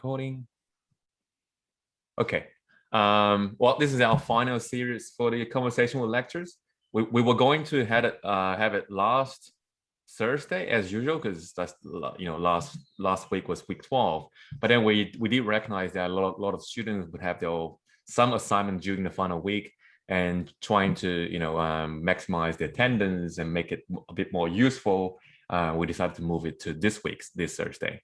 recording. Okay. Well, this is our final series for the conversational lectures. We were going to have it last Thursday as usual, because that's, last week was week 12. But then we did recognize that a lot of students would have some assignment during the final week, and trying to maximize the attendance and make it a bit more useful. We decided to move it to this Thursday.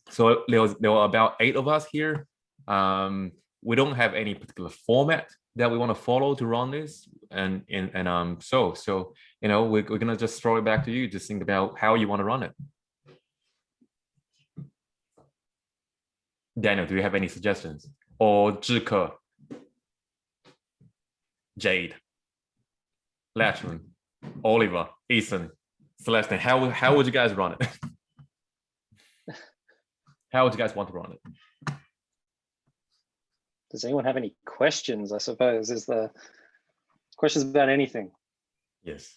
So there were about 8 of us here. We don't have any particular format that we want to follow to run this, so we're gonna just throw it back to you to think about how you want to run it. Daniel, do you have any suggestions? Or Zhike, Jade, Lachlan, Oliver, Ethan, Celestine, how would you guys run it? How would you guys want to run it? Does anyone have any questions, I suppose, is the questions about anything? Yes.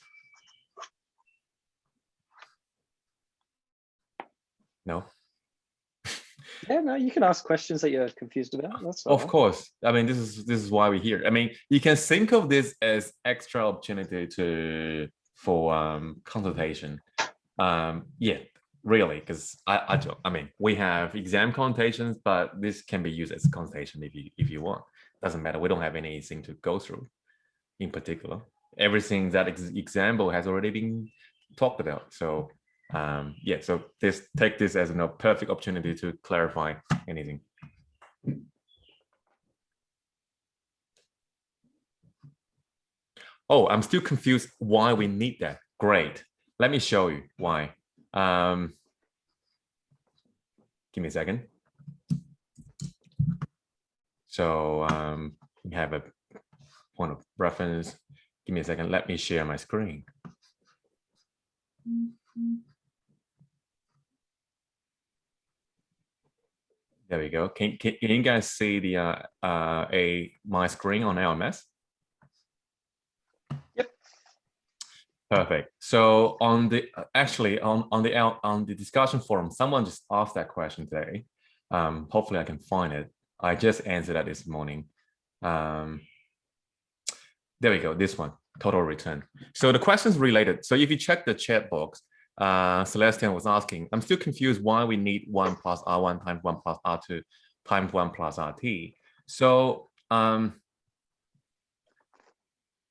No? Yeah, no, you can ask questions that you're confused about. That's all of right. Course. I mean, this is why we're here. I mean, you can think of this as extra opportunity for consultation. Yeah, really, because I mean, we have exam consultations, but this can be used as a consultation if you want. Doesn't matter. We don't have anything to go through in particular. Everything that example has already been talked about. So yeah, so take this as a perfect opportunity to clarify anything. Oh, I'm still confused why we need that. Great. Let me show you why. Give me a second. So we have a point of reference. Give me a second. Let me share my screen. There we go. Can you guys see the my screen on LMS? Yep. Perfect. So on the discussion forum, someone just asked that question today. Hopefully I can find it. I just answered that this morning. There we go. This one, total return. So the question is related. So if you check the chat box, Celestine was asking, I'm still confused why we need 1 plus R1 times 1 plus R2 times 1 plus RT. So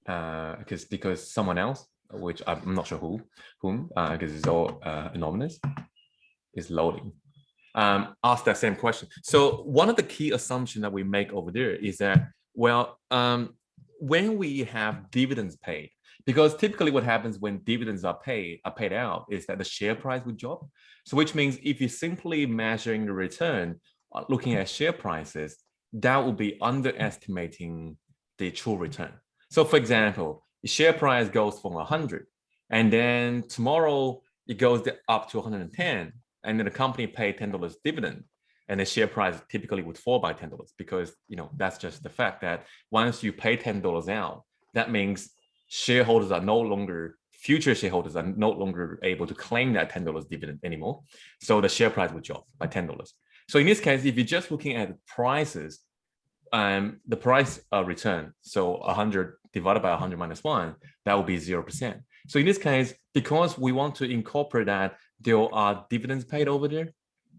because someone else, which I'm not sure whom, because it's all anonymous, is loading, asked that same question. So one of the key assumptions that we make over there is that, well, when we have dividends paid, because typically what happens when dividends are paid out is that the share price would drop. So which means if you're simply measuring the return, looking at share prices, that will be underestimating the true return. So for example, the share price goes from 100, and then tomorrow it goes up to 110, and then the company paid $10 dividend, and the share price typically would fall by $10 because that's just the fact that once you pay $10 out, that means shareholders are no longer, future shareholders are no longer able to claim that $10 dividend anymore. So the share price would drop by $10. So in this case, if you're just looking at prices, the price return, so 100 divided by 100 minus 1, that will be 0%. So in this case, because we want to incorporate that there are dividends paid over there,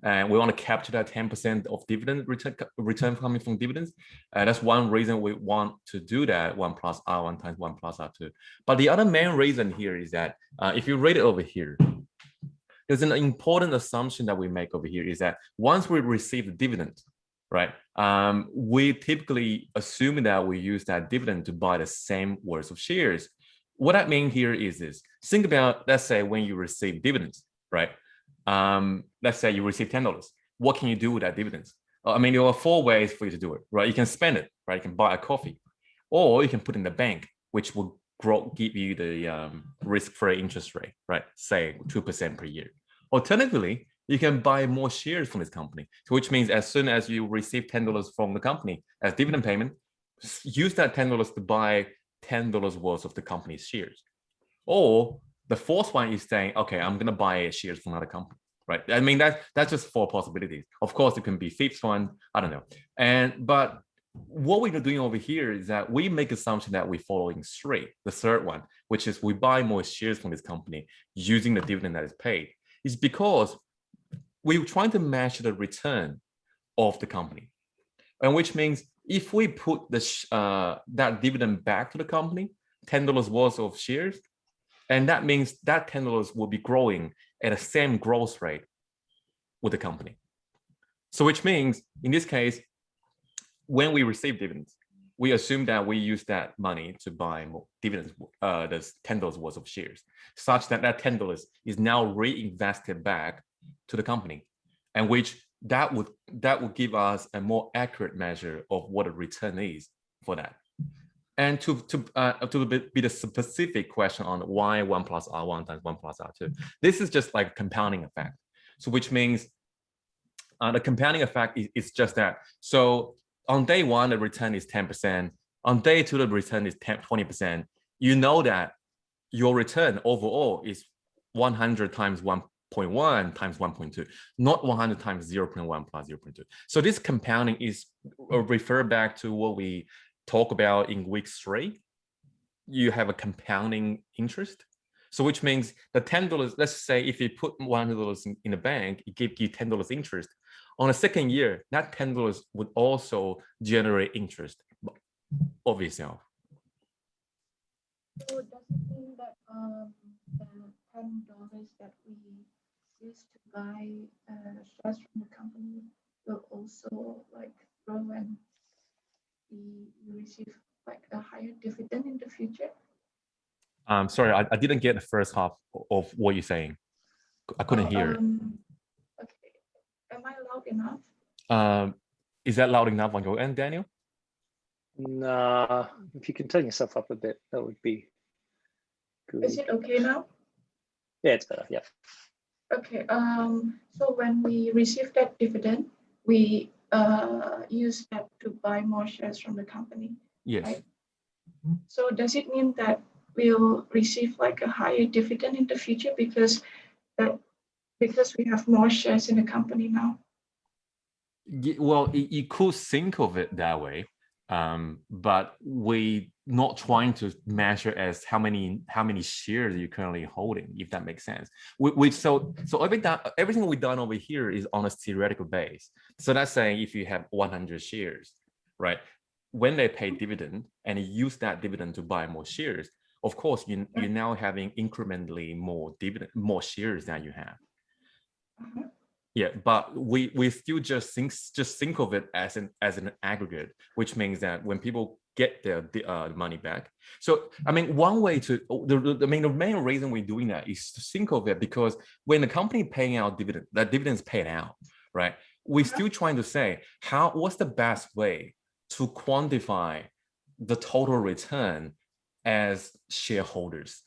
and we want to capture that 10% of dividend return coming from dividends. That's one reason we want to do that 1 plus R1 times 1 plus R2. But the other main reason here is that if you read it over here, there's an important assumption that we make over here is that once we receive the dividend, right, we typically assume that we use that dividend to buy the same worth of shares. What I mean here is this. Think about, let's say when you receive dividends, right? Let's say you receive $10. What can you do with that dividends? I mean, there are 4 ways for you to do it, right? You can spend it, right? You can buy a coffee, or you can put in the bank, which will give you the risk-free interest rate, right? Say 2% per year. Alternatively, you can buy more shares from this company, which means as soon as you receive $10 from the company as dividend payment, use that $10 to buy $10 worth of the company's shares. Or the fourth one is saying, okay, I'm going to buy shares from another company, right? I mean, that's just four possibilities. Of course, it can be fifth one, I don't know. But what we're doing over here is that we make assumption that we're following straight, the third one, which is we buy more shares from this company using the dividend that is paid. It's because we're trying to match the return of the company, and which means if we put that dividend back to the company, $10 worth of shares, and that means that $10 will be growing at the same growth rate with the company. So which means in this case, when we receive dividends, we assume that we use that money to buy more dividends, there's $10 worth of shares, such that that $10 is now reinvested back to the company, and which that would give us a more accurate measure of what a return is for that. And to be the specific question on why 1 plus R1 times 1 plus R2, this is just like compounding effect. So which means the compounding effect is just that. So on day one, the return is 10%. On day two, the return is 20%. You know that your return overall is 100 times 1.1 times 1.2, not 100 times 0.1 plus 0.2. So this compounding is refer back to what we talk about in week 3. You have a compounding interest. So which means the $10, let's say if you put $100 in the bank, it gives you $10 interest. On the second year, that $10 would also generate interest of itself. So does it mean that the $10 that we use to buy shares from the company will also like grow and we receive like a higher dividend in the future? Sorry, I didn't get the first half of what you're saying. I couldn't hear it. Okay, am I loud enough? Is that loud enough on your end, Daniel? Nah, if you can turn yourself up a bit, that would be good. Is it okay now? Yeah, it's better. Yeah. Okay. So when we receive that dividend, we use that to buy more shares from the company. Yes. Right? So does it mean that we'll receive like a higher dividend in the future because we have more shares in the company now? Well, you could think of it that way, but we're not trying to measure as how many shares you're currently holding, if that makes sense. So everything we've done over here is on a theoretical base. So that's saying if you have 100 shares, right? When they pay dividend and you use that dividend to buy more shares, of course you're now having incrementally more shares than you have. Yeah, but we still just think of it as an aggregate, which means that when people get their money back. So I mean, one way to the main reason we're doing that is to think of it because when the company paying out dividend, that dividend is paid out, right? We're still trying to say what's the best way to quantify the total return as shareholders.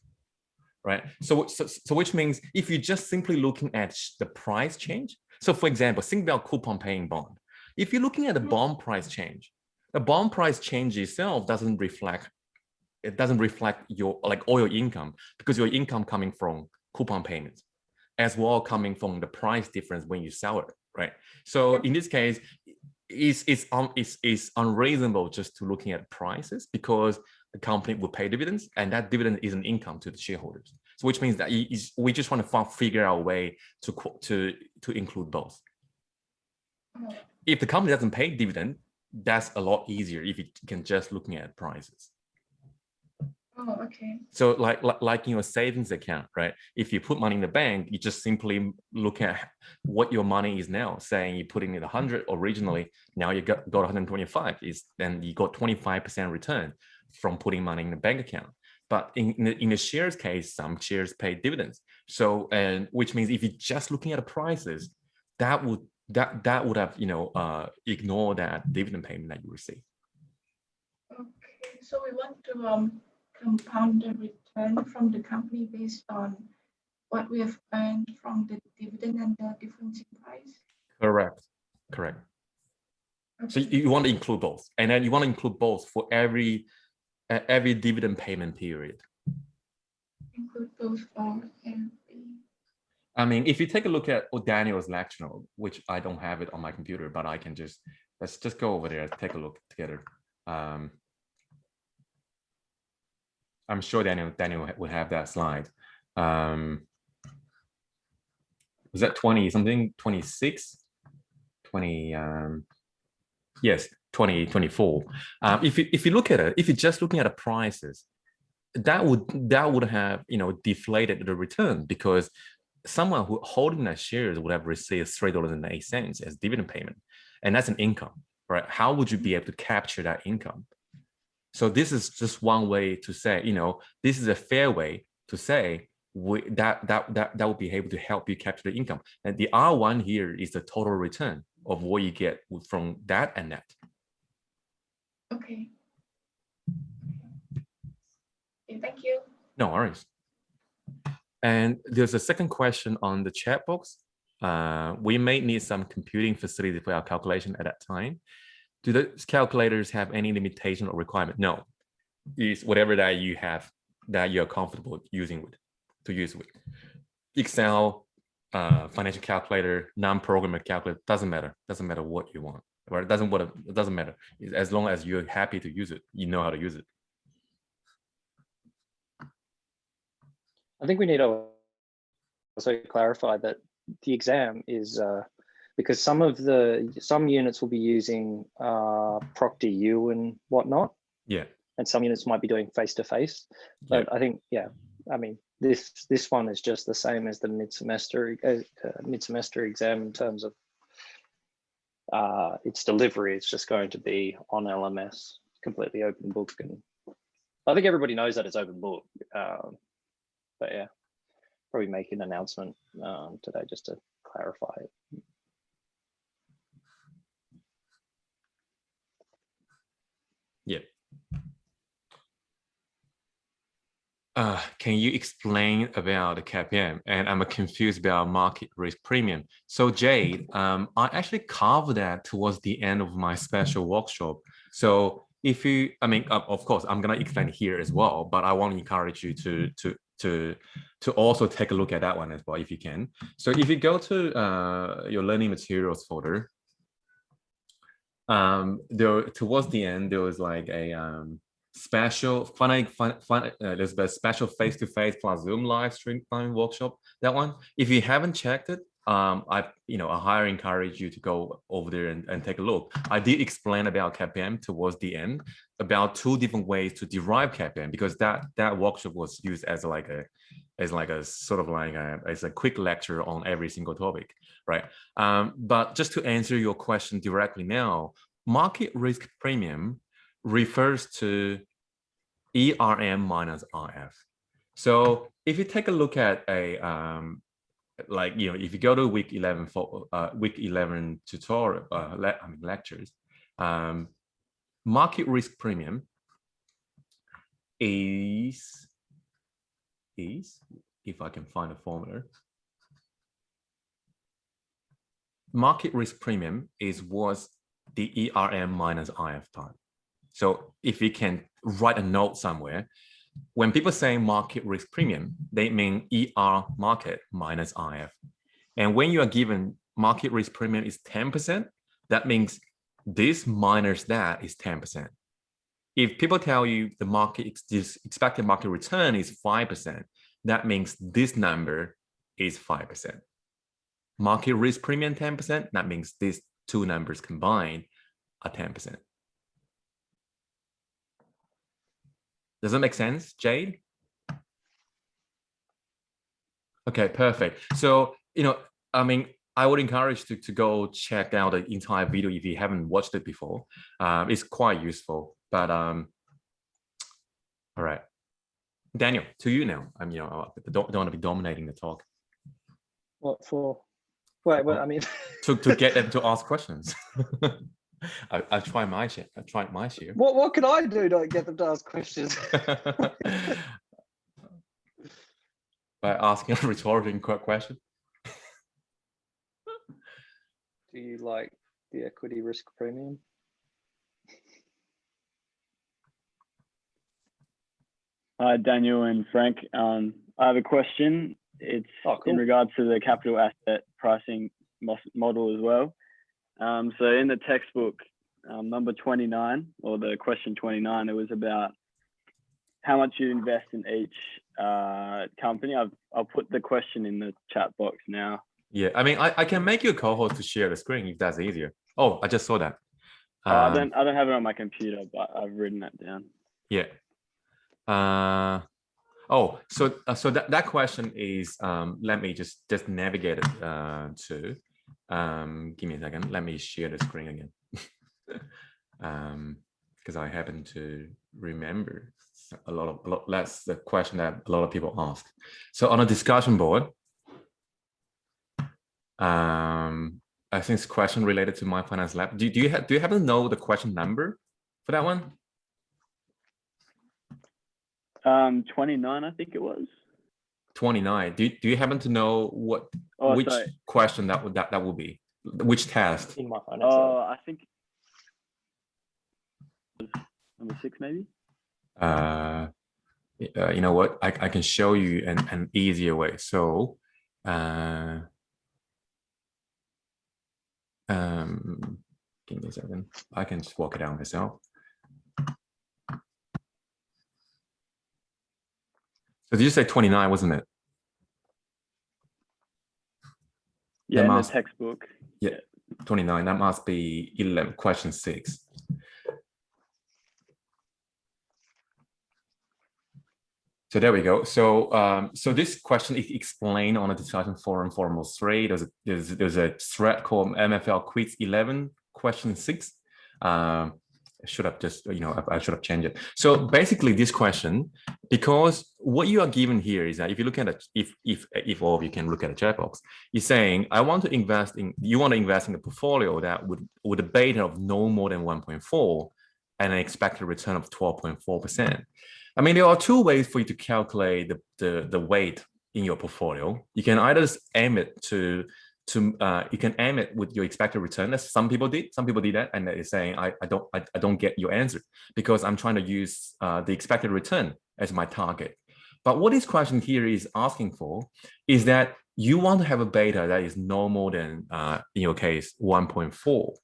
Right. So which means if you're just simply looking at the price change. So for example, think about coupon paying bond. If you're looking at the bond price change, the bond price change itself doesn't reflect your all your income, because your income coming from coupon payments as well coming from the price difference when you sell it. Right. So in this case, it's unreasonable just to looking at prices because the company will pay dividends and that dividend is an income to the shareholders. So which means that we just want to figure out a way to include both. If the company doesn't pay dividend, that's a lot easier if you can just looking at prices. Oh, okay. So like in your savings account, right? If you put money in the bank, you just simply look at what your money is now. Saying you're putting in 100 originally, now you got 125. Then you got 25% return from putting money in the bank account. But in the shares case, some shares pay dividends. So which means if you're just looking at the prices, that would have ignore that dividend payment that you receive. Okay, so we want to compound the return from the company based on what we have earned from the dividend and the difference in price? Correct. Okay. So you want to include both, and then you want to include both for every dividend payment period. Include both for every. I mean, if you take a look at Daniel's lecture note, which I don't have it on my computer, but I can let's just go over there, take a look together. I'm sure Daniel will have that slide. Was that 20 something, 26, 20, yes, 2024. If you look at it, if you're just looking at the prices, that would have, you know, deflated the return, because someone who holding that shares would have received $3.08 as dividend payment, and that's an income, right? How would you be able to capture that income? So this is just one way to say, you know, this is a fair way to say that will be able to help you capture the income. And the R1 here is the total return of what you get from that and that. Okay. Okay, thank you. No worries. And there's a second question on the chat box. We may need some computing facility for our calculation at that time. Do those calculators have any limitation or requirement? No, it's whatever that you have that you're comfortable using with, to use with. Excel, financial calculator, non-programmer calculator, doesn't matter what you want, right? It doesn't matter, as long as you're happy to use it, you know how to use it. I think we need to also clarify that the exam is because some units will be using ProctorU and whatnot. Yeah. And some units might be doing face-to-face. But yeah. I think, yeah, I mean, this one is just the same as the mid-semester exam in terms of its delivery. It's just going to be on LMS, completely open book. And I think everybody knows that it's open book. But yeah, probably make an announcement today just to clarify it. Yeah. Can you explain about the CAPM? And I'm confused about market risk premium. So Jade, I actually covered that towards the end of my special workshop. So if you, I mean, of course, I'm gonna explain here as well, but I want to encourage you to also take a look at that one as well, if you can. So if you go to your learning materials folder, there towards the end there was like a special there's a special face-to-face plus Zoom live stream workshop. That one, if you haven't checked it, I highly encourage you to go over there and take a look. I did explain about CAPM towards the end, about 2 different ways to derive CAPM, because that workshop was used as like a quick lecture on every single topic, right? But just to answer your question directly now, market risk premium refers to ERM minus RF. So if you take a look at a if you go to week 11 tutorial lectures, market risk premium is, if I can find a formula, market risk premium was the ERM minus IF time. So if you can write a note somewhere, when people say market risk premium, they mean ER market minus IF. And when you are given market risk premium is 10%, that means this minus that is 10%. If people tell you the expected market return is 5%, that means this number is 5%. Market risk premium 10%, that means these 2 numbers combined are 10%. Does that make sense, Jade? Okay, perfect. So, I mean, I would encourage you to go check out the entire video if you haven't watched it before. It's quite useful, but all right. Daniel, to you now. I don't want to be dominating the talk. What for? Wait, I mean, to get them to ask questions. I'll try my share. What can I do to get them to ask questions? By asking a rhetorical question. Do you like the equity risk premium? Hi, Daniel and Frank. I have a question. it's Oh, cool. in regards to the capital asset pricing model as well. So in the textbook, number 29, or the question 29, it was about how much you invest in each company. I'll put the question in the chat box now. Yeah, I mean, I can make you a co-host to share the screen if that's easier. Oh, I just saw that. I don't have it on my computer, but I've written that down. Yeah. Oh, so that question is, let me just navigate it to. Give me a second. Let me share the screen again. Because I happen to remember a lot. That's the question that a lot of people ask. So on a discussion board, I think it's question related to My Finance Lab. Do you happen to know the question number for that one? 29, I think it was. 29. Do you happen to know which question that would be? Which test? In My Finance Oh, Lab. I think it was number 6, maybe. You know what? I can show you an easier way. So, give me a second. I can just walk it out myself. So did you say 29, wasn't it? Yeah, in the textbook. Yeah, 29. That must be 11, question 6. So there we go. So so this question is explained on a discussion forum almost 3. There's a thread called MFL Quiz 11 question 6. I should have just, I should have changed it. So basically this question, because what you are given here is that if you look at it, if all of you can look at the chat box, you're saying, you want to invest in a portfolio that with a beta of no more than 1.4 and an expected return of 12.4%. I mean, there are 2 ways for you to calculate the weight in your portfolio. You can either aim it you can aim it with your expected return, as some people did. Some people did that, and they're saying, I don't get your answer because I'm trying to use the expected return as my target. But what this question here is asking for is that you want to have a beta that is no more than, in your case, 1.4.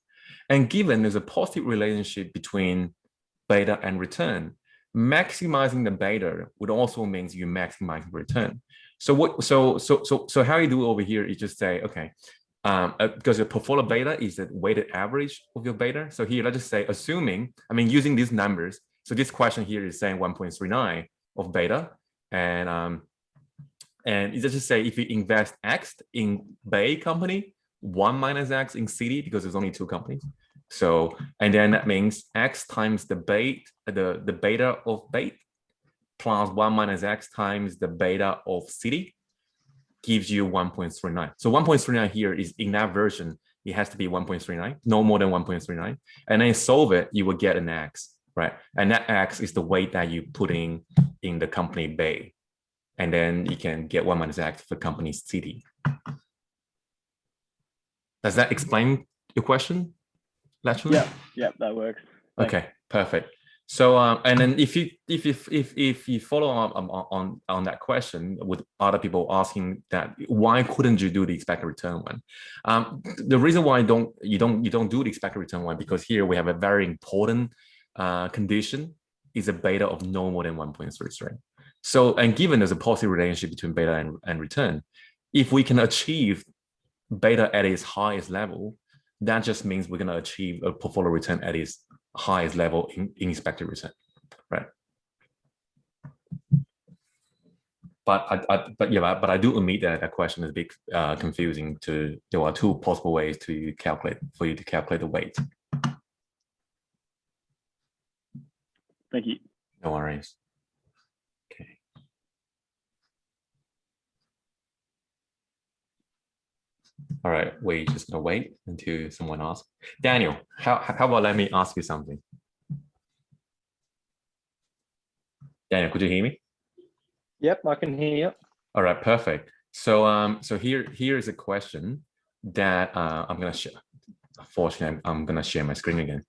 And given there's a positive relationship between beta and return, maximizing the beta would also means you maximize the return. So how you do it over here is just say, okay, because your portfolio beta is the weighted average of your beta. So here, let's just say, assuming, I mean, using these numbers. So this question here is saying 1.39 of beta, and it's just say if you invest X in Bay company, 1 minus X in CD, because there's only 2 companies. So, and then that means X times the beta of bait plus 1 minus X times the beta of city gives you 1.39. So 1.39 here is, in that version, it has to be 1.39, no more than 1.39. And then solve it, you will get an X, right? And that X is the weight that you put in the company bay. And then you can get 1 minus X for company city. Does that explain your question? Laterally? Yeah, that works. Thanks. Okay, perfect. So and then if you follow up on that question with other people asking that, why couldn't you do the expected return one? The reason why you don't do the expected return one, because here we have a very important condition, is a beta of no more than 1.33. So, and given there's a positive relationship between beta and return, if we can achieve beta at its highest level, that just means we're going to achieve a portfolio return at its highest level in expected return, right? But I do admit that that question is a bit confusing. There are 2 possible ways for you to calculate the weight. Thank you. No worries. Okay. All right, we're just gonna wait until someone asks. Daniel, how about let me ask you something? Daniel, could you hear me? Yep, I can hear you. All right, perfect. So so here is a question that I'm gonna share. Unfortunately, I'm gonna share my screen again.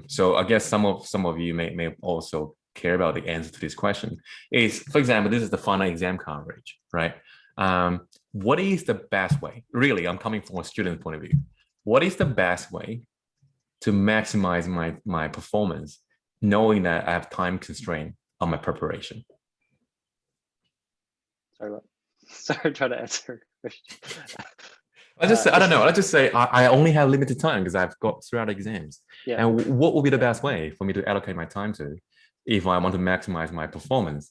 So I guess some of you may also care about the answer to this question. Is, for example, this is the final exam coverage, right? What is the best way? Really, I'm coming from a student's point of view. What is the best way to maximize my performance, knowing that I have time constraint on my preparation? Sorry, I'm trying to answer a question. I don't know. Let's just say I only have limited time because I've got 3 other exams. Yeah. And what would be the best way for me to allocate my time to if I want to maximize my performance?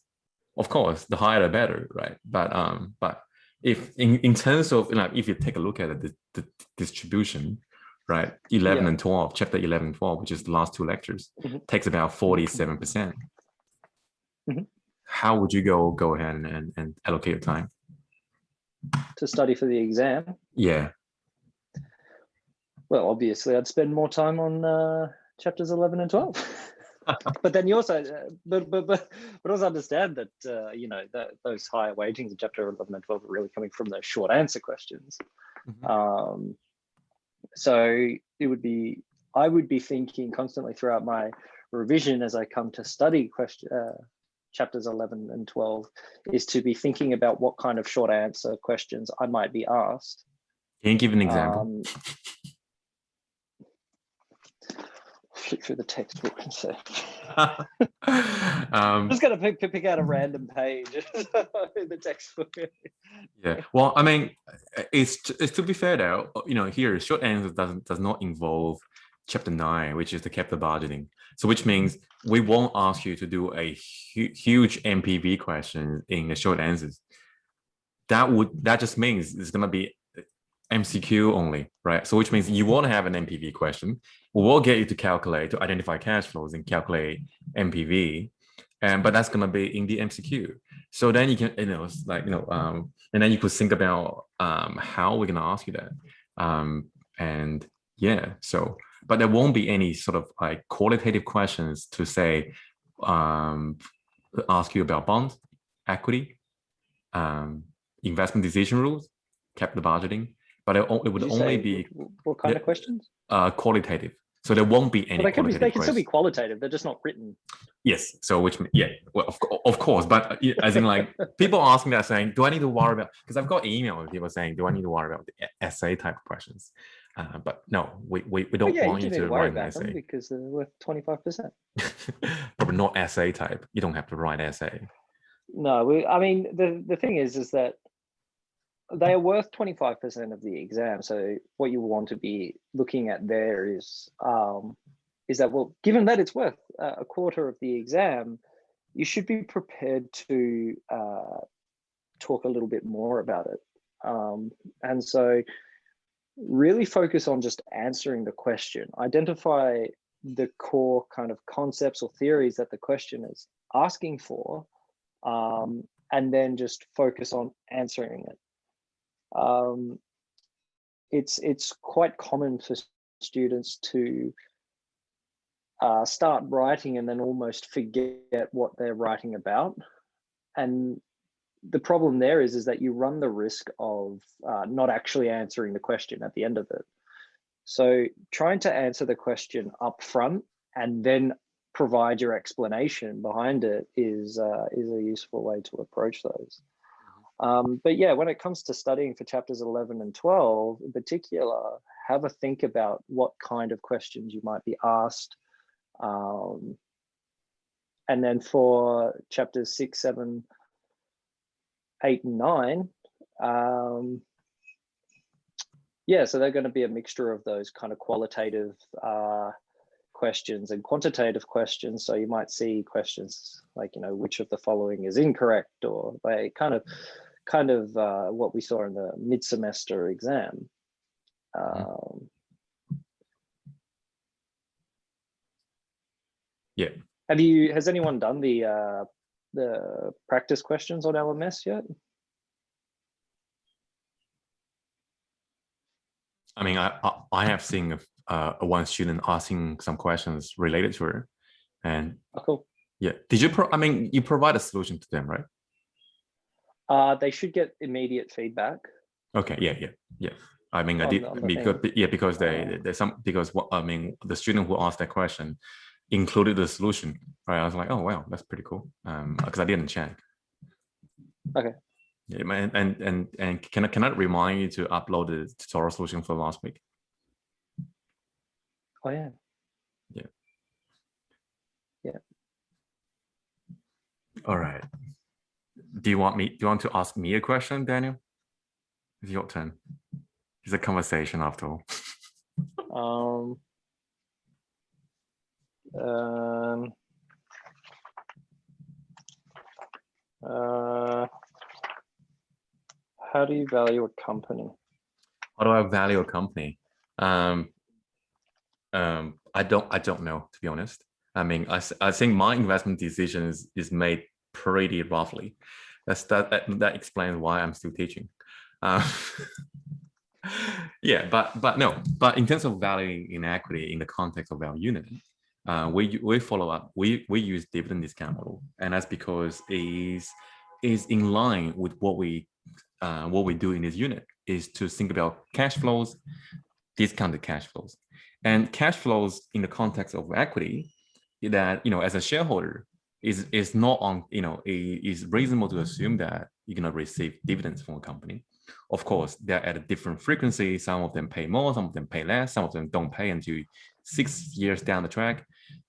Of course, the higher the better, right? But if in terms of, if you take a look at the distribution, right, 11 and 12, chapter 11 and 12, which is the last 2 lectures, takes about 47%. How would you go ahead and allocate your time to study for the exam? Yeah. Well, obviously, I'd spend more time on chapters 11 and 12. But then you also, but also understand that that those higher weightings in chapter 11 and 12 are really coming from those short answer questions. So I would be thinking constantly throughout my revision as I come to study chapters 11 and 12 is to be thinking about what kind of short answer questions I might be asked. Can you give an example? Flip through the textbook and say. I'm just going to pick out a random page in the textbook. Yeah, well, I mean, it's to be fair though, here short answer does not involve chapter 9, which is the capital budgeting. So which means we won't ask you to do a huge MPV question in the short answers. That just means it's gonna be MCQ only, right? So which means you want to have an MPV question. We will get you to identify cash flows and calculate MPV, but that's gonna be in the MCQ. So then you can, and then you could think about how we're gonna ask you that, and yeah. So, but there won't be any sort of like qualitative questions to say, ask you about bonds, equity, investment decision rules, capital budgeting. But it would only be what kind of questions? Qualitative. So there won't be any. Well, they can still be qualitative. They're just not written. Yes. So well, of course. But as in, like, people asking that saying, "Do I need to worry about?" Because I've got email with people saying, "Do I need to worry about the essay type of questions?" But no, we don't want you to write an essay because they're worth 25%. Probably not essay type. You don't have to write essay. No, I mean the thing is that they are worth 25% of the exam. So what you want to be looking at there is that, well, given that it's worth a quarter of the exam, you should be prepared to talk a little bit more about it. And so really focus on just answering the question, identify the core kind of concepts or theories that the question is asking for, and then just focus on answering it. It's quite common for students to start writing and then almost forget what they're writing about. And the problem there is that you run the risk of not actually answering the question at the end of it. So trying to answer the question up front and then provide your explanation behind it is a useful way to approach those. But yeah, when it comes to studying for chapters 11 and 12 in particular, have a think about what kind of questions you might be asked. And then for chapters 6, 7, 8, and 9, yeah, so they're going to be a mixture of those kind of qualitative questions and quantitative questions. So you might see questions like, which of the following is incorrect, or they kind of what we saw in the mid-semester exam. Yeah. Has anyone done the practice questions on LMS yet? I mean, I have seen one student asking some questions related to her, and oh, cool. Yeah, did you? You provide a solution to them, right? They should get immediate feedback. Okay. Yeah. I mean, I did because the student who asked that question included the solution, right? I was like, oh wow, that's pretty cool. Because I didn't check. Okay. Yeah, man, and can I remind you to upload the tutorial solution for last week? Oh yeah. Yeah. Yeah. All right. Do you want to ask me a question, Daniel? It's your turn. It's a conversation after all. How do you value a company? How do I value a company? I don't know, to be honest. I mean, I think my investment decision is made pretty roughly. That explains why I'm still teaching. Yeah, but in terms of valuing in equity in the context of our unit, we follow up. We use dividend discount model, and that's because is in line with what we do in this unit is to think about cash flows, discounted cash flows, and cash flows in the context of equity. That as a shareholder is not on is reasonable to assume that you're gonna receive dividends from a company. Of course, they're at a different frequency. Some of them pay more, some of them pay less, some of them don't pay until 6 years down the track.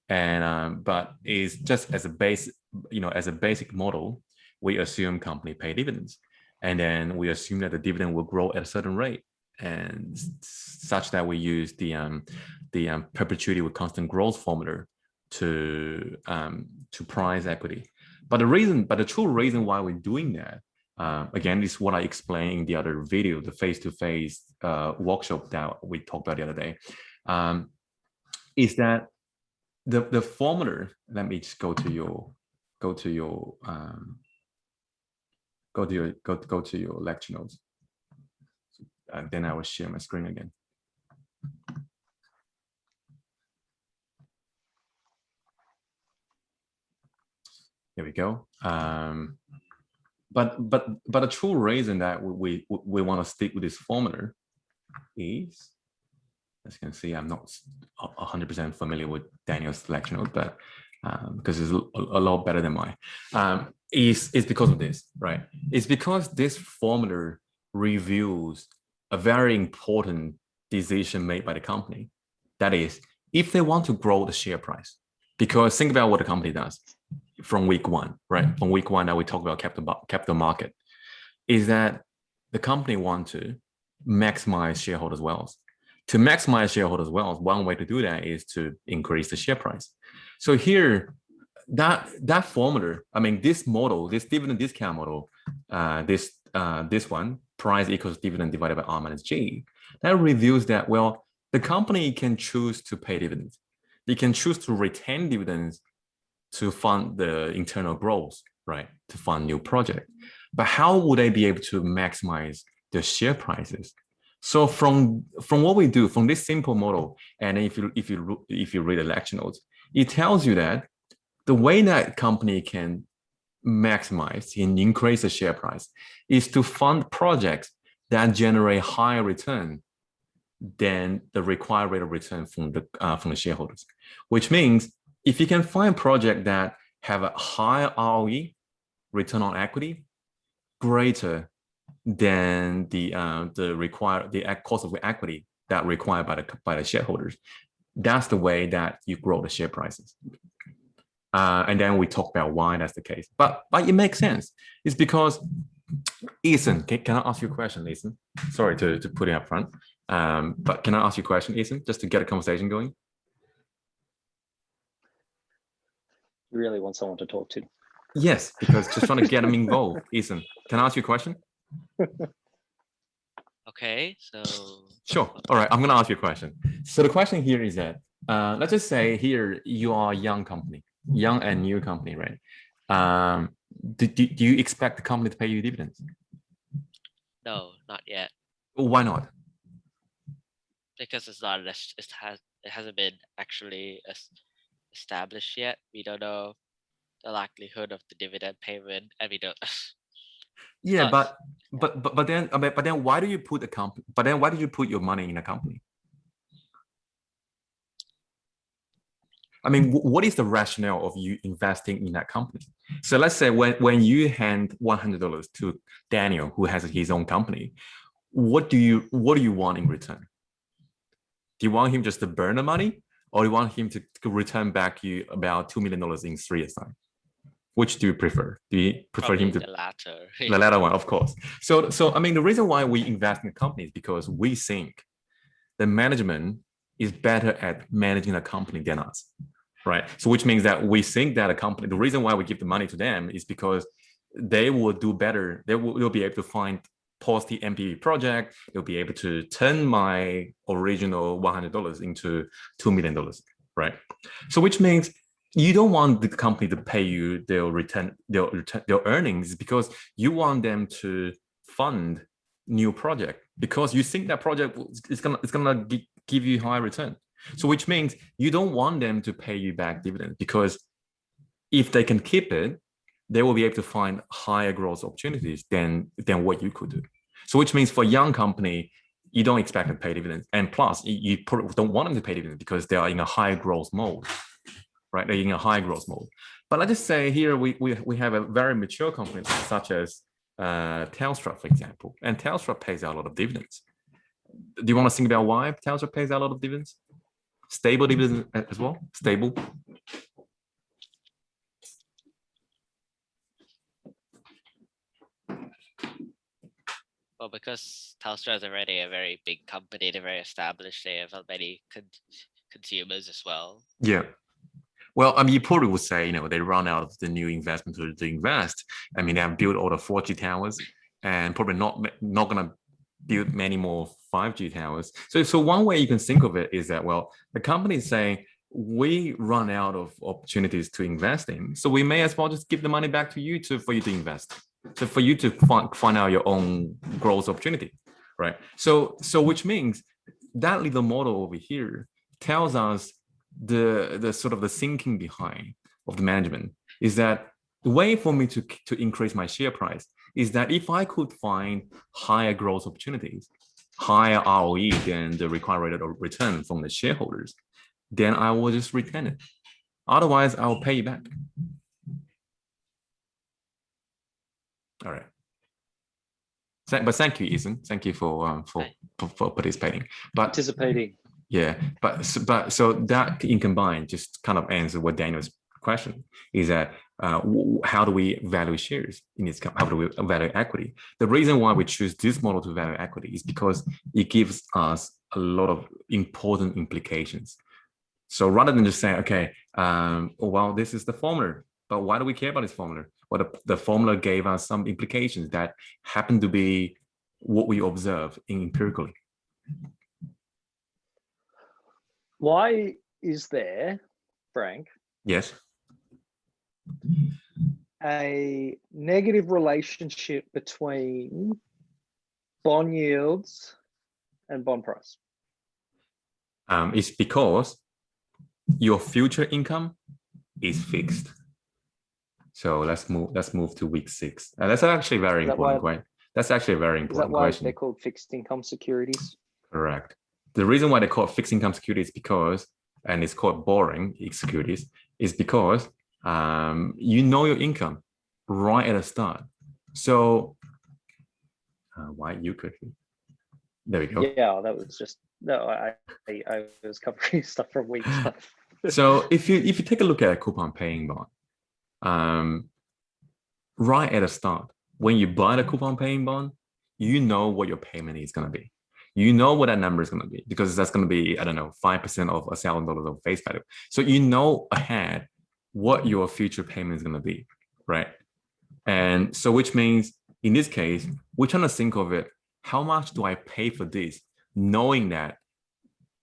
And but it's just as a base, as a basic model, we assume company pay dividends, and then we assume that the dividend will grow at a certain rate, and such that we use the perpetuity with constant growth formula to price equity. But the true reason why we're doing that, again, is what I explained in the other video, the face-to-face workshop that we talked about the other day, is that the formula. Let me just go to your lecture notes, and then I will share my screen again. Here we go. But the true reason that we want to stick with this formula is, as you can see, I'm not 100% familiar with Daniel's lecture note, but because it's a lot better than mine, is because of this, right? It's because this formula reveals a very important decision made by the company. That is, if they want to grow the share price, because think about what the company does from week one, right? From week one that we talk about capital market, is that the company want to maximize shareholders' wealth. To maximize shareholders' wealth, one way to do that is to increase the share price. So here, that formula, I mean, this model, this dividend discount model, this one, price equals dividend divided by R minus G, that reveals that, well, the company can choose to pay dividends. They can choose to retain dividends to fund the internal growth, right? To fund new projects. But how would they be able to maximize the share prices? So from what we do, from this simple model, and if you read the lecture notes, it tells you that the way that company can maximize and increase the share price is to fund projects that generate higher return than the required rate of return from the shareholders. Which means if you can find projects that have a higher ROE, return on equity, greater than the cost of equity that required by the shareholders, that's the way that you grow the share prices. And then we talk about why that's the case. But it makes sense. It's because, Ethan, can I ask you a question, Ethan? Sorry to put it up front. But can I ask you a question, Ethan, just to get a conversation going? You really want someone to talk to? Yes, because just trying to get them involved. Ethan, can I ask you a question? Okay, so sure. All right, I'm going to ask you a question. So the question here is that let's just say here you are a young and new company, right? Do you expect the company to pay you dividends? no, not yet, Why not? because it's not it hasn't been actually established yet. We don't know the likelihood of the dividend payment, and we don't. Yeah, but then why do you put a company? But then why did you put your money in a company? I mean, what is the rationale of you investing in that company? So let's say when you hand $100 to Daniel, who has his own company, what do you want in return? Do you want him just to burn the money, or do you want him to return back you about $2 million in 3 years' time? Which do you prefer? Do you prefer Probably him to the latter. the latter one, of course. So I mean, the reason why we invest in a company is because we think the management is better at managing a company than us, right? So which means that we think that a company, the reason why we give the money to them is because they will do better. They'll be able to find positive MPV project. They'll be able to turn my original $100 into $2 million, right? So which means you don't want the company to pay you their earnings, because you want them to fund new project, because you think that project is gonna give you high return. So which means you don't want them to pay you back dividends, because if they can keep it, they will be able to find higher growth opportunities than what you could do. So which means for a young company, you don't expect them to pay dividends, and plus you don't want them to pay dividends because they are in a high growth mode. Right, they're in a high growth mode. But let's just say here we have a very mature company such as Telstra, for example, and Telstra pays out a lot of dividends. Do you want to think about why Telstra pays out a lot of dividends? Stable dividends as well, stable. Well, because Telstra is already a very big company, they're very established. They have many consumers as well. Yeah. Well, I mean, you probably would say, they run out of the new investment to invest. I mean, they have built all the 4G towers and probably not going to build many more 5G towers. So one way you can think of it is that, well, the company is saying, we run out of opportunities to invest in, so we may as well just give the money back to you for you to invest. So for you to find out your own growth opportunity, right? So which means that little model over here tells us the sort of the thinking behind of the management is that the way for me to increase my share price is that if I could find higher growth opportunities, higher ROE than the required rate of return from the shareholders, then I will just retain it. Otherwise, I will pay you back. All right. But thank you, Ethan. Thank you for participating. But Participating. yeah, but so that in combined just kind of answers what Daniel's question is, that how do we value shares in this? How do we value equity? The reason why we choose this model to value equity is because it gives us a lot of important implications. So rather than just saying, okay, well, this is the formula, but why do we care about this formula? Well, the formula gave us some implications that happen to be what we observe empirically. Why is there, Frank, Yes. a negative relationship between bond yields and bond price? It's because your future income is fixed. So let's move to week 6. That's actually a very important question. That's actually a very important question. Is that why they're called fixed income securities? Correct. The reason why they call it fixed income securities because, and it's called boring securities, is because you know your income right at the start. So why you could? There we go. Yeah, that was just I was covering stuff from week stuff. So if you take a look at a coupon paying bond, right at the start, when you buy the coupon paying bond, you know what your payment is going to be. You know what that number is going to be, because that's going to be, I don't know, 5% of $1,000 of face value. So you know ahead what your future payment is going to be, right? And so which means in this case, we're trying to think of it, how much do I pay for this, knowing that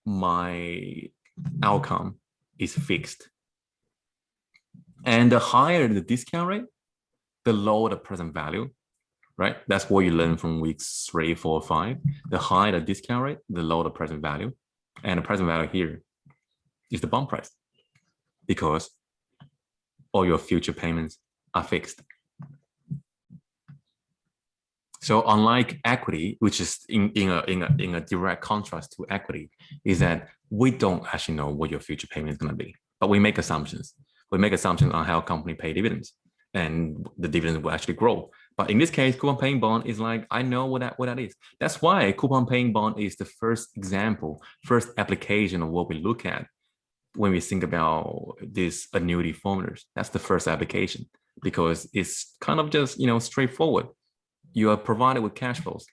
my outcome is fixed. And the higher the discount rate, the lower the present value, right? That's what you learn from weeks 3, 4, 5. The higher the discount rate, the lower the present value. And the present value here is the bond price, because all your future payments are fixed. So unlike equity, which is in a direct contrast to equity, is that we don't actually know what your future payment is going to be. but we make assumptions. We make assumptions on how company pay dividends, and the dividends will actually grow. But in this case, coupon paying bond is like, I know what that is. That's why coupon paying bond is the first example, first application of what we look at when we think about these annuity formulas. That's the first application, because it's kind of just, straightforward. You are provided with cash flows,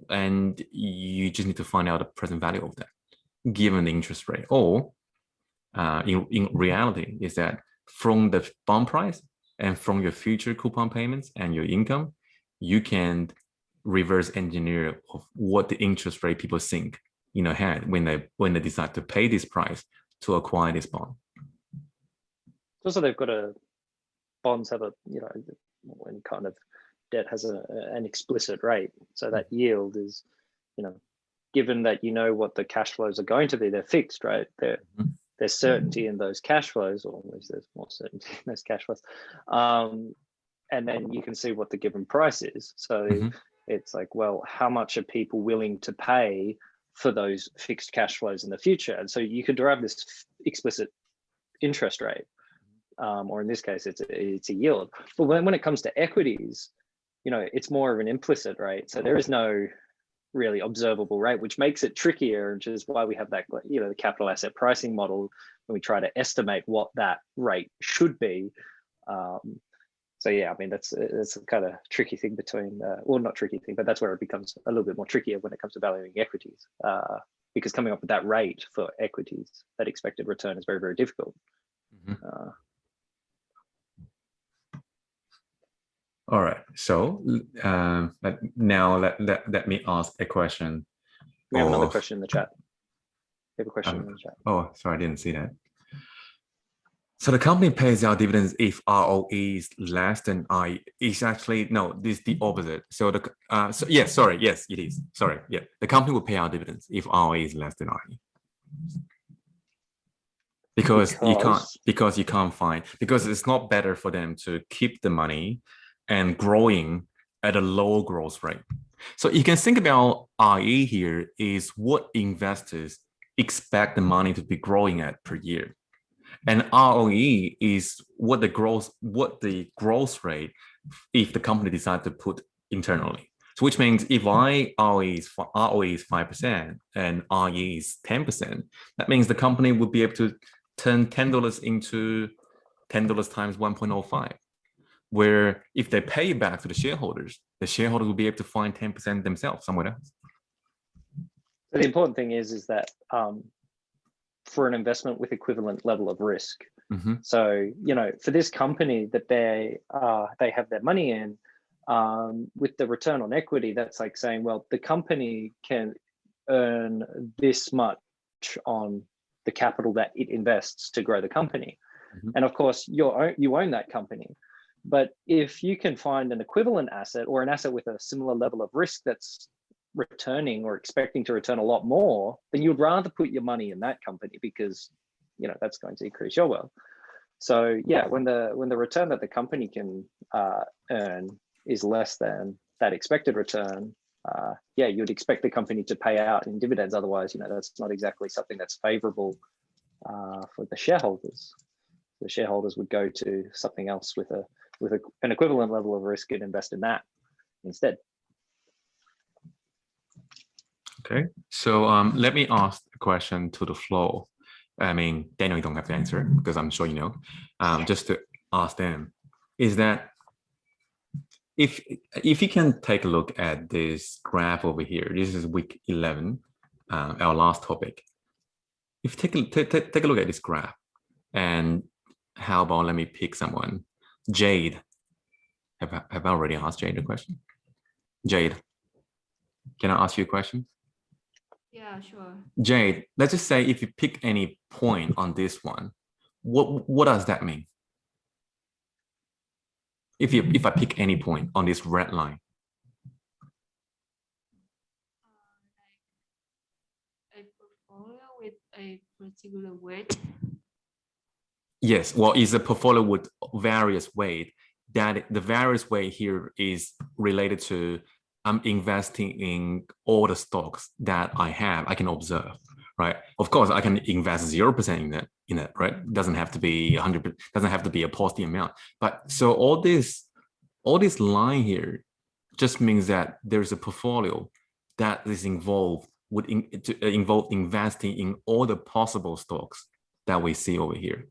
and you just need to find out the present value of that given the interest rate. Or in reality is that from the bond price and from your future coupon payments and your income, you can reverse engineer of what the interest rate people think had when they decide to pay this price to acquire this bond. Also, they've got bonds have when kind of debt has an explicit rate. So that yield is, given that what the cash flows are going to be, they're fixed, right? There's certainty in those cash flows, or at least there's more certainty in those cash flows. And then you can see what the given price is. So it's like, well, how much are people willing to pay for those fixed cash flows in the future? And so you could derive this explicit interest rate, or in this case, it's a yield. But when it comes to equities, it's more of an implicit rate. So there is no really observable rate, which makes it trickier, which is why we have that, the capital asset pricing model, when we try to estimate what that rate should be. So yeah, I mean, that's a kind of tricky thing between, well, not tricky thing, but that's where it becomes a little bit more trickier when it comes to valuing equities, because coming up with that rate for equities, that expected return, is very, very difficult. All right, so now let me ask a question. We have another question in the chat. We have a question in the chat. Oh, sorry, I didn't see that. So the company pays out dividends if ROE is less than I. It's actually, no, this is the opposite. So yes, it is. Sorry, yeah, the company will pay out dividends if ROE is less than I. Because it's not better for them to keep the money and growing at a lower growth rate. So you can think about RE here is what investors expect the money to be growing at per year. And ROE is what the growth rate if the company decides to put internally. So which means if ROE is 5% and RE is 10%, that means the company would be able to turn $10 into $10 times 1.05. Where if they pay it back to the shareholders will be able to find 10% themselves somewhere else. The important thing is that for an investment with equivalent level of risk. So, for this company that they have their money in, with the return on equity, that's like saying, well, the company can earn this much on the capital that it invests to grow the company. And of course, you own that company. But if you can find an equivalent asset or an asset with a similar level of risk that's returning or expecting to return a lot more, then you'd rather put your money in that company because that's going to increase your wealth. So yeah, when the return that the company can earn is less than that expected return, yeah, you'd expect the company to pay out in dividends. Otherwise, that's not exactly something that's favorable for the shareholders. The shareholders would go to something else with an equivalent level of risk and invest in that instead. Okay, so let me ask a question to the floor. I mean, Daniel, you don't have to answer because I'm sure you know. Just to ask them, is that if you can take a look at this graph over here, this is week 11, our last topic. If you take a look at this graph, and how about let me pick someone, Jade. Have I already asked Jade a question? Jade, can I ask you a question? Yeah, sure. Jade, let's just say if you pick any point on this one, what does that mean? If I pick any point on this red line. A portfolio with a particular weight. Yes, well, it's a portfolio with various weight. That the various weight here is related to I'm investing in all the stocks that I can observe, right? Of course, I can invest 0% in it, right? It doesn't have to be 100%, doesn't have to be a positive amount. But so all this line here just means that there's a portfolio that is involved involve investing in all the possible stocks that we see over here.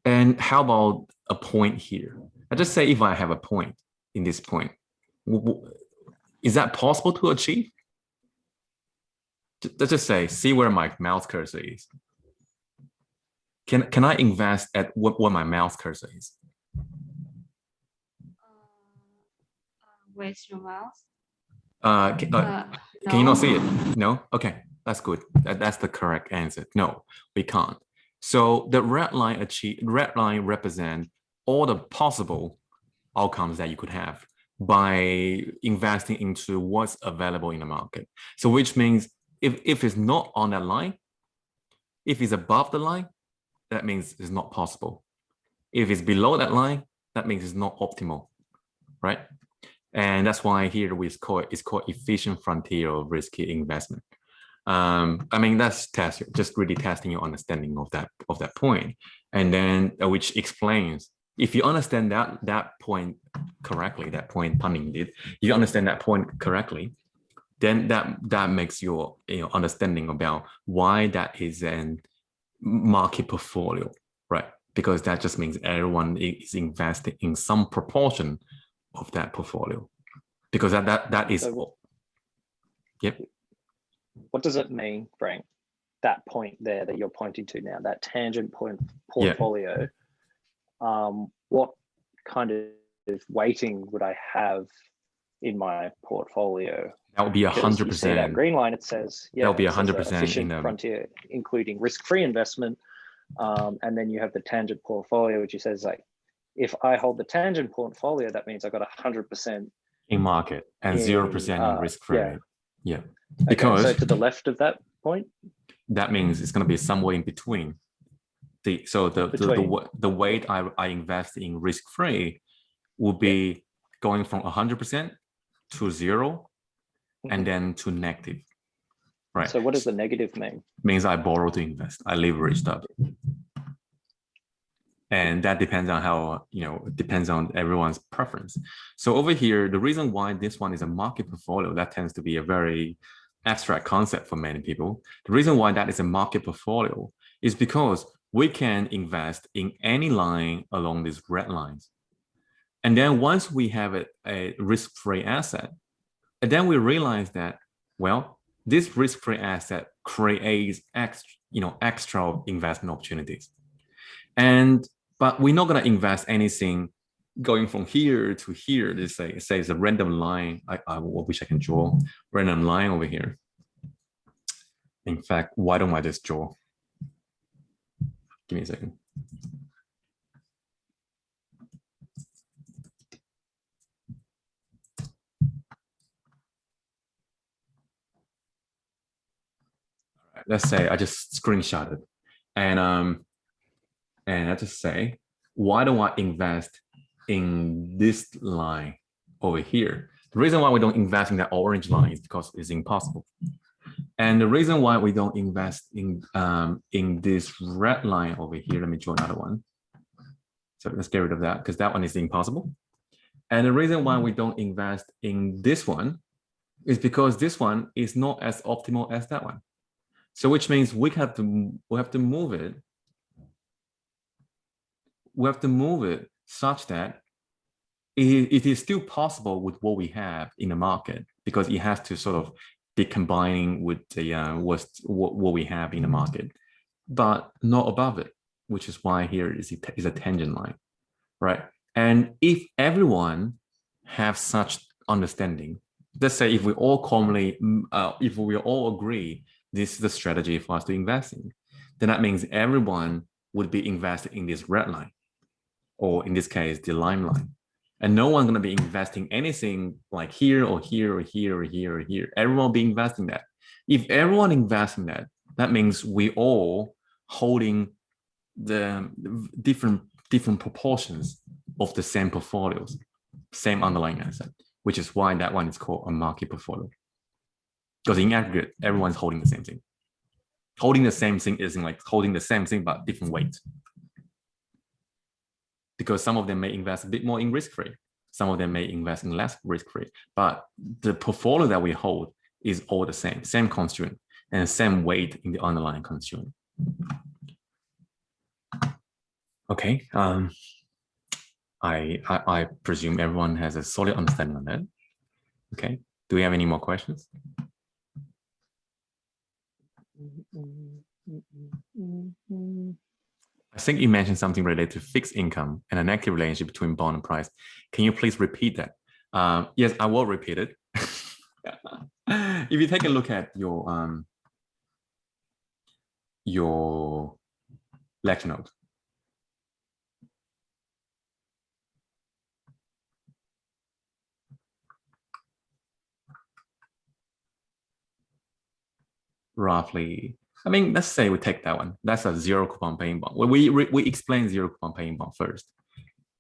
And how about a point here? I just say if I have a point in this point, is that possible to achieve? Let's just say, see where my mouse cursor is. Can I invest at what my mouse cursor is? Where's your mouse? Can you not see it? No? Okay, that's good. That's the correct answer. No, we can't. So the red line represent all the possible outcomes that you could have by investing into what's available in the market. So which means if it's not on that line, if it's above the line, that means it's not possible. If it's below that line, that means it's not optimal, right? And that's why here it's called efficient frontier of risky investment. I mean, that's just really testing your understanding of that point. And then which explains, if you understand that point correctly, that point Punning did, you understand that point correctly, then that makes your understanding about why that is an market portfolio, right? Because that just means everyone is investing in some proportion of that portfolio, because that is yep. What does it mean, Frank? That point there that you're pointing to now, that tangent point portfolio. Yeah. What kind of weighting would I have in my portfolio? That would be 100%. That green line, it says, yeah, that'll be 100% efficient frontier, including risk-free investment. And then you have the tangent portfolio, which says like, if I hold the tangent portfolio, that means I got 100% in market and 0% in risk-free. Yeah. Because so to the left of that point, that means it's going to be somewhere in between. The weight I invest in risk-free will be going from 100% to 0 and then to negative, right? So what does the negative mean? Means I borrow to invest. I leveraged up. And that depends on how, it depends on everyone's preference. So over here, the reason why this one is a market portfolio, that tends to be a very abstract concept for many people. The reason why that is a market portfolio is because we can invest in any line along these red lines. And then once we have a risk-free asset, and then we realize that, well, this risk-free asset creates extra investment opportunities. But we're not going to invest anything going from here to here. This say it's a random line. I wish I can draw random line over here. In fact, why don't I just draw? Give me a second. All right, let's say I just screenshotted, and I just say, why don't I invest in this line over here? The reason why we don't invest in that orange line is because it's impossible. And the reason why we don't invest in this red line over here, let me draw another one. So let's get rid of that because that one is impossible. And the reason why we don't invest in this one is because this one is not as optimal as that one. So which means we have to move it. We have to move it such that it is still possible with what we have in the market, because it has to sort of be combining with the what we have in the market, but not above it, which is why here is a tangent line, right? And if everyone have such understanding, let's say if we all if we all agree this is the strategy for us to invest in, then that means everyone would be invested in this red line, or in this case, the lime line. And no one's going to be investing anything like here or here or here or here or here. Everyone will be investing that. If everyone investing that, that means we all holding the different proportions of the same portfolios, same underlying asset, which is why that one is called a market portfolio. Because in aggregate, everyone's holding the same thing. Holding the same thing isn't like holding the same thing but different weight. Because some of them may invest a bit more in risk-free. Some of them may invest in less risk-free. But the portfolio that we hold is all the same constituent and same weight in the underlying constituent. Okay. I presume everyone has a solid understanding on that. Okay. Do we have any more questions? I think you mentioned something related to fixed income and a negative relationship between bond and price. Can you please repeat that? Yes, I will repeat it. If you take a look at your lecture note, roughly, I mean, let's say we take that one. That's a zero coupon paying bond. Well, we explain zero coupon paying bond first.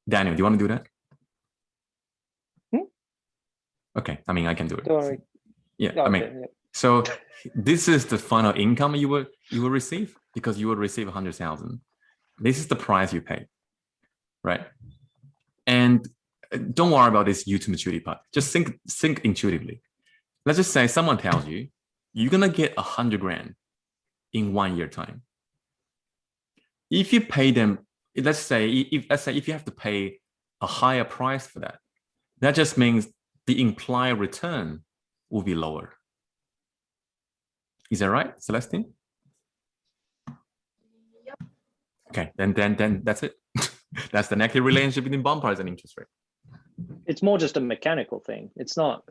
Daniel, do you want to do that? Okay, I mean, I can do it. Yeah, okay, I mean, yeah. So this is the final income you will receive, because you will receive 100,000. This is the price you pay, right? And don't worry about this yield to maturity part. Just think intuitively. Let's just say someone tells you you're gonna get 100 grand in 1 year time. If you pay them, let's say if you have to pay a higher price for that, that just means the implied return will be lower. Is that right, Celestine? Yep. Okay, then that's it. That's the negative relationship between bond price and interest rate. It's more just a mechanical thing. It's not.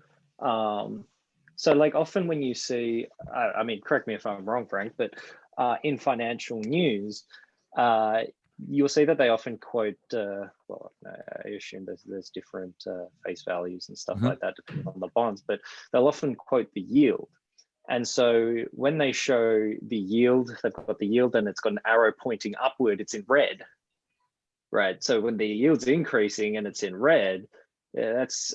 So like often when you see, I mean, correct me if I'm wrong, Frank, but in financial news, you'll see that they often quote, well, I assume there's different face values and stuff like that depending on the bonds, but they'll often quote the yield. And so when they show the yield, they've got the yield and it's got an arrow pointing upward, it's in red, right? So when the yield's increasing and it's in red, that's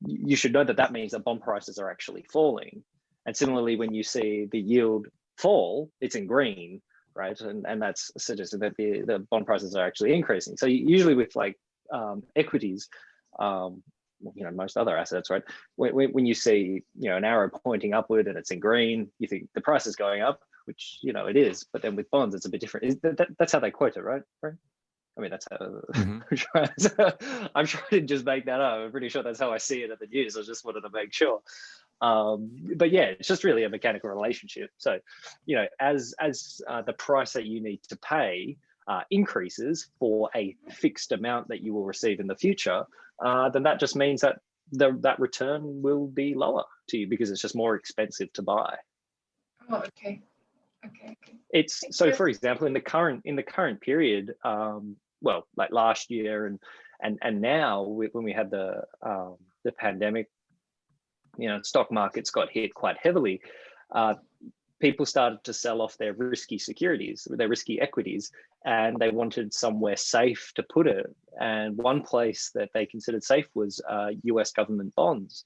you should know that that means that bond prices are actually falling. And similarly, when you see the yield fall, it's in green, right? And that's suggesting that the bond prices are actually increasing. So usually with like equities, you know, most other assets, right? When you see, you know, an arrow pointing upward and it's in green, you think the price is going up, which, you know, it is. But then with bonds, it's a bit different. That's how they quote it, right? I mean, that's how I'm trying to just make that up. I'm pretty sure that's how I see it at the news. I just wanted to make sure. But yeah, it's just really a mechanical relationship. So, you know, as the price that you need to pay increases for a fixed amount that you will receive in the future, then that just means that that return will be lower to you because it's just more expensive to buy. Oh, okay. Okay. It's so, for example, in the current period, well, like last year and now when we had the pandemic, you know, stock markets got hit quite heavily. People started to sell off their risky securities, their risky equities, and they wanted somewhere safe to put it. And one place that they considered safe was US government bonds.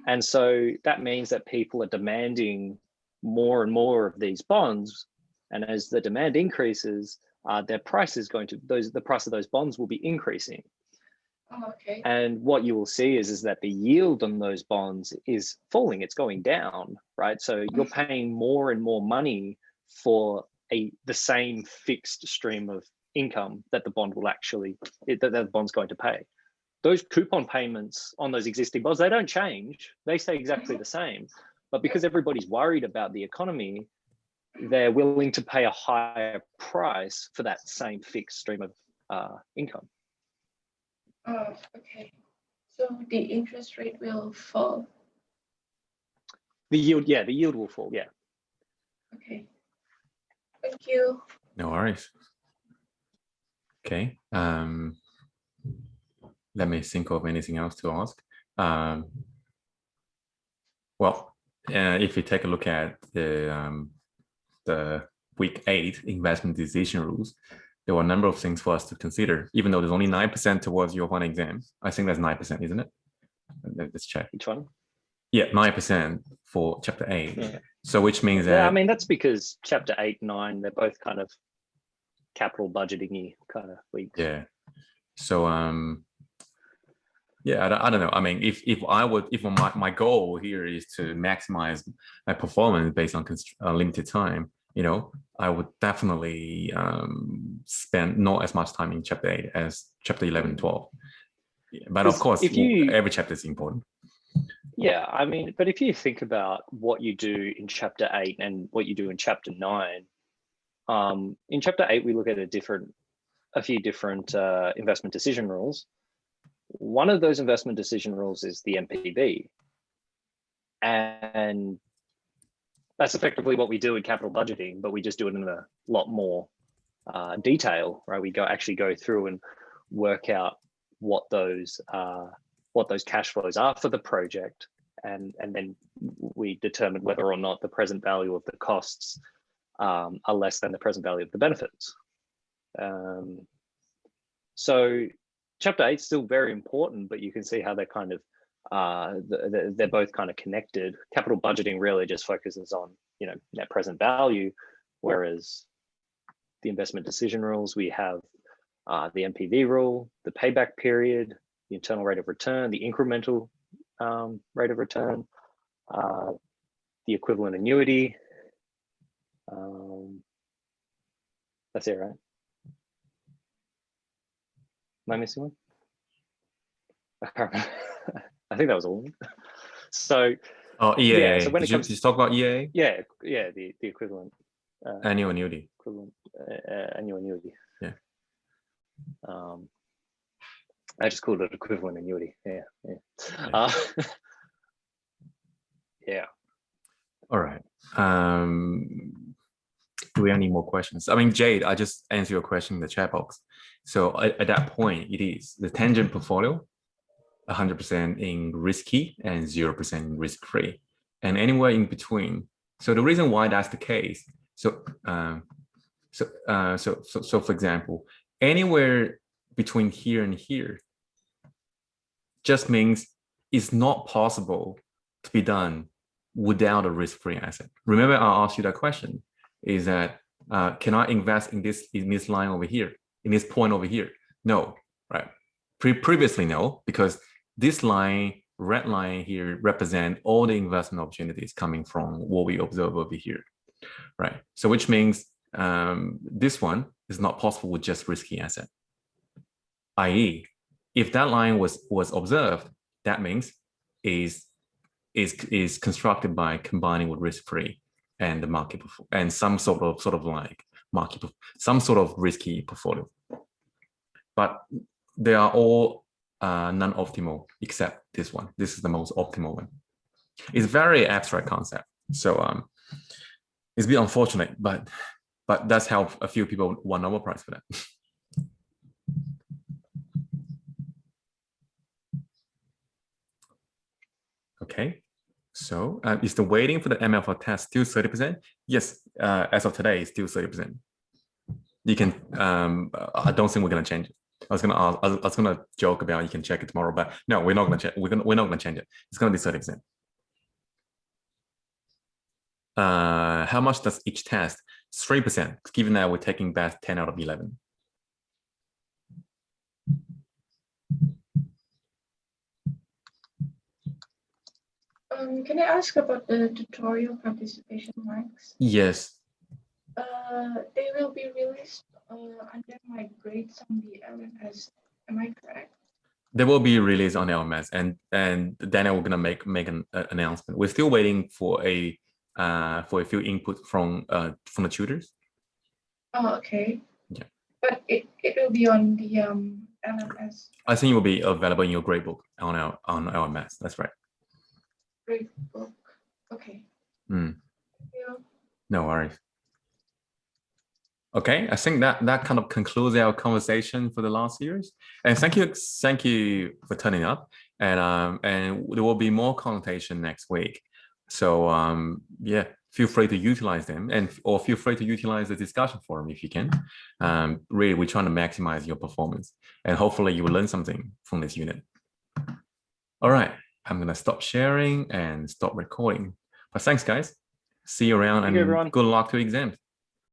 And so that means that people are demanding more and more of these bonds. And as the demand increases, their price is going to, the price of those bonds will be increasing. Oh, okay. And what you will see is that the yield on those bonds is falling, it's going down, right? So you're paying more and more money for the same fixed stream of income that the bond will actually, that the bond's going to pay. Those coupon payments on those existing bonds, they don't change, they stay exactly the same. But because everybody's worried about the economy, they're willing to pay a higher price for that same fixed stream of income. Oh, okay. So the interest rate will fall. The yield, yeah, the yield will fall, yeah. Okay. Thank you. No worries. Okay. Let me think of anything else to ask. Well, if you take a look at the week 8 investment decision rules, there were a number of things for us to consider, even though there's only 9% towards your one exam. I think that's 9%, isn't it? Let's check. Which one? Yeah, 9% for chapter 8. Yeah. So which means that Yeah, I mean, that's because chapter 8, 9, they're both kind of capital budgeting-y kind of weeks. yeah. So yeah, I don't know. I mean, if my goal here is to maximize my performance based on limited time, you know, I would definitely spend not as much time in chapter 8 as chapter 11 and 12. But of course, every chapter is important. Yeah, I mean, but if you think about what you do in chapter 8 and what you do in chapter 9, in chapter 8 we look at a few different investment decision rules. One of those investment decision rules is the MPV, and that's effectively what we do in capital budgeting, but we just do it in a lot more detail, right? We actually go through and work out what those cash flows are for the project, and then we determine whether or not the present value of the costs are less than the present value of the benefits. So chapter 8 is still very important, but you can see how they're kind of they're both kind of connected. Capital budgeting really just focuses on, you know, net present value, whereas the investment decision rules, we have the MPV rule, the payback period, the internal rate of return, the incremental rate of return, the equivalent annuity. That's it, right? Am I missing one? I can't remember. I think that was all. So, EAA. Yeah, so when Did it comes you talk about EAA? Yeah, the equivalent Annual annuity. Equivalent annual annuity. Yeah. I just called it equivalent annuity. Yeah. Yeah. All right. Do we have any more questions? I mean, Jade, I just answered your question in the chat box. So at that point, it is the tangent portfolio, 100% in risky and 0% in risk-free, and anywhere in between. So the reason why that's the case, so for example, anywhere between here and here just means it's not possible to be done without a risk-free asset. Remember, I asked you that question: is that can I invest in this line over here, in this point over here? No, right? Previously, no, because this line, red line here, represent all the investment opportunities coming from what we observe over here, right? So which means this one is not possible with just risky asset. I.e., if that line was observed, that means is constructed by combining with risk-free and the market and some sort of like market, some sort of risky portfolio. But they are all non-optimal except this one. This is the most optimal one. It's very abstract concept, so it's a bit unfortunate, but that's how a few people won Nobel Prize for that. Okay, so is the weighting for the ML4 test still 30%? Yes, as of today, it's still 30%. You can, I don't think we're gonna change it. I was gonna joke about you can check it tomorrow, but no, we're not gonna check. We're not gonna change it. It's gonna be 30%. How much does each test? 3%. Given that we're taking best 10 out of 11. Can I ask about the tutorial participation marks? Yes. They will be released under my grades on the LMS. Am I correct? They will be released on LMS, and then we're gonna make an announcement. We're still waiting for a few input from the tutors. Oh, okay. Yeah. But it will be on the LMS. I think it will be available in your gradebook on LMS. That's right. Gradebook. Okay. Mm. Thank you. No worries. Okay, I think that kind of concludes our conversation for the last series. And thank you for turning up. And there will be more consultation next week. So yeah, feel free to utilize them, or feel free to utilize the discussion forum if you can. Really, we're trying to maximize your performance, and hopefully you will learn something from this unit. All right. I'm gonna stop sharing and stop recording. But thanks, guys. See you around Thank you, and everyone. good luck to exams.